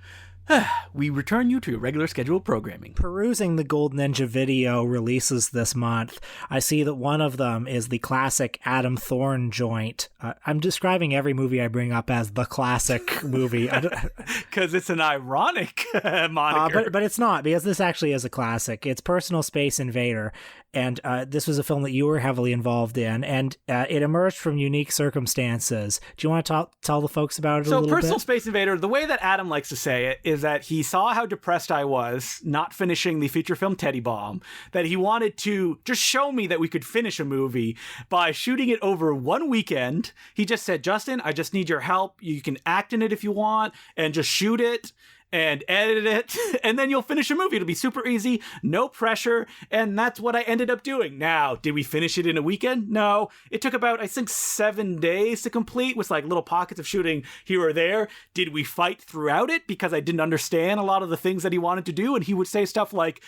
We return you to your regular scheduled programming. Perusing the Gold Ninja video releases this month, I see that one of them is the classic Adam Thorne joint. I'm describing every movie I bring up as the classic movie. Because it's an ironic moniker. But it's not, because this actually is a classic. It's Personal Space Invader, and this was a film that you were heavily involved in, and it emerged from unique circumstances. Do you want to tell the folks about it a little bit? So Personal Space Invader, the way that Adam likes to say it is that he saw how depressed I was not finishing the feature film Teddy Bomb, that he wanted to just show me that we could finish a movie by shooting it over one weekend. He just said, Justin, I just need your help. You can act in it if you want and just shoot it and edit it, and then you'll finish a movie. It'll be super easy, no pressure, and that's what I ended up doing. Now, did we finish it in a weekend? No. It took about, I think, 7 days to complete, with like little pockets of shooting here or there. Did we fight throughout it because I didn't understand a lot of the things that he wanted to do? And he would say stuff like,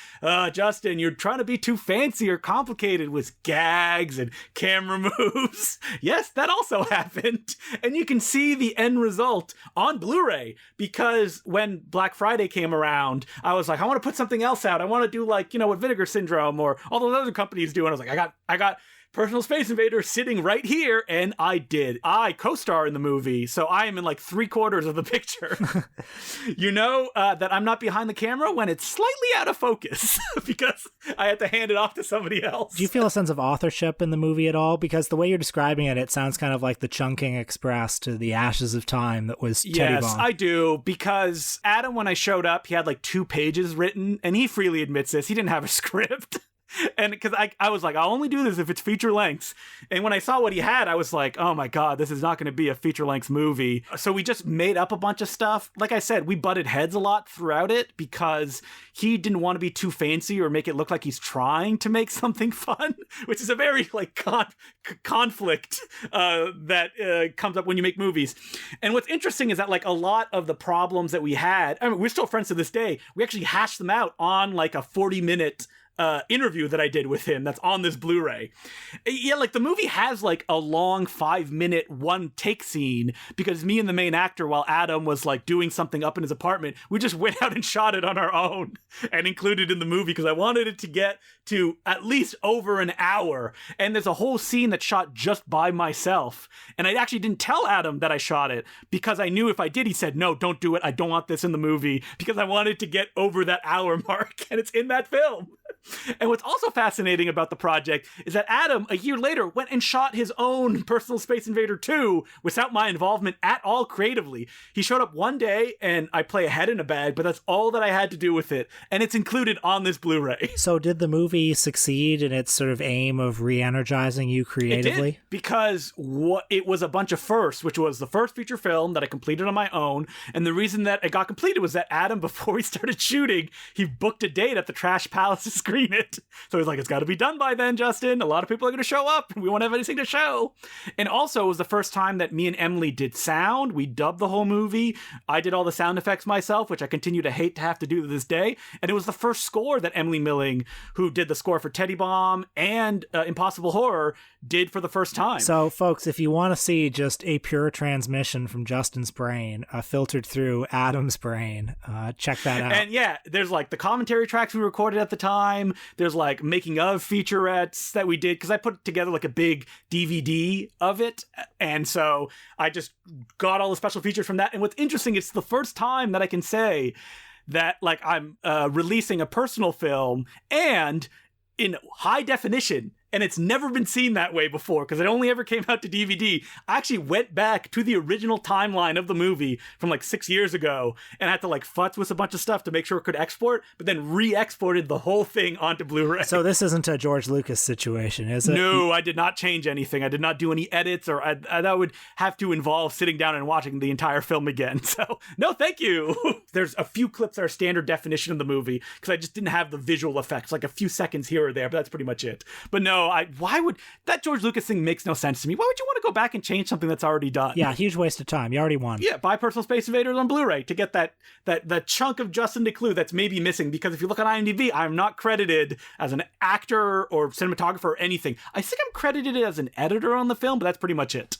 Justin, you're trying to be too fancy or complicated with gags and camera moves. Yes, that also happened. And you can see the end result on Blu-ray, because when Black Friday came around, I was like, I want to put something else out. I want to do like, what Vinegar Syndrome or all those other companies do. And I was like, I got Personal Space Invader sitting right here, and I did. I co-star in the movie, so I am in like 3/4 of the picture. That I'm not behind the camera when it's slightly out of focus because I had to hand it off to somebody else. Do you feel a sense of authorship in the movie at all? Because the way you're describing it, it sounds kind of like the Chungking Express to the Ashes of Time that was Teddy Bomb. Yes, I do, because Adam, when I showed up, he had like 2 pages written, and he freely admits this. He didn't have a script. And because I was like, I'll only do this if it's feature length. And when I saw what he had, I was like, oh my God, this is not going to be a feature length movie. So we just made up a bunch of stuff. Like I said, we butted heads a lot throughout it because he didn't want to be too fancy or make it look like he's trying to make something fun, which is a very like conflict that comes up when you make movies. And what's interesting is that like a lot of the problems that we had, I mean, we're still friends to this day. We actually hashed them out on like a 40-minute interview that I did with him that's on this Blu-ray. Yeah, like the movie has like a long 5-minute one take scene because me and the main actor, while Adam was like doing something up in his apartment, we just went out and shot it on our own and included it in the movie because I wanted it to get to at least over an hour. And there's a whole scene that's shot just by myself. And I actually didn't tell Adam that I shot it because I knew if I did, he said, no, don't do it. I don't want this in the movie because I wanted to get over that hour mark, and it's in that film. And what's also fascinating about the project is that Adam, a year later, went and shot his own Personal Space Invader 2 without my involvement at all creatively. He showed up one day and I play a head in a bag, but that's all that I had to do with it. And it's included on this Blu-ray. So did the movie succeed in its sort of aim of re-energizing you creatively? It did, because it was a bunch of firsts, which was the first feature film that I completed on my own. And the reason that it got completed was that Adam, before we started shooting, he booked a date at the Trash Palace to screen it. So he's like, it's got to be done by then, Justin. A lot of people are going to show up and we won't have anything to show. And also it was the first time that me and Emily did sound. We dubbed the whole movie. I did all the sound effects myself, which I continue to hate to have to do to this day. And it was the first score that Emily Milling, who did the score for Teddy Bomb and Impossible Horror, did for the first time. So folks, if you want to see just a pure transmission from Justin's brain filtered through Adam's brain, check that out. And yeah, there's like the commentary tracks we recorded at the time. There's like making of featurettes that we did because I put together like a big DVD of it. And so I just got all the special features from that. And what's interesting, it's the first time that I can say that like I'm releasing a personal film and in high definition. And it's never been seen that way before because it only ever came out to DVD. I actually went back to the original timeline of the movie from like 6 years ago and had to like futz with a bunch of stuff to make sure it could export, but then re-exported the whole thing onto Blu-ray. So this isn't a George Lucas situation, is it? No, I did not change anything. I did not do any edits, or that would have to involve sitting down and watching the entire film again. So no, thank you. There's a few clips that are standard definition of the movie because I just didn't have the visual effects, like a few seconds here or there, but that's pretty much it. But no, why would that George Lucas thing makes no sense to me. Why would you want to go back and change something that's already done? Yeah, huge waste of time. You already won. Yeah, buy Personal Space Invaders on Blu-ray to get that chunk of Justin DeClue that's maybe missing, because if you look on IMDb, I'm not credited as an actor or cinematographer or anything. I think I'm credited as an editor on the film, but that's pretty much it.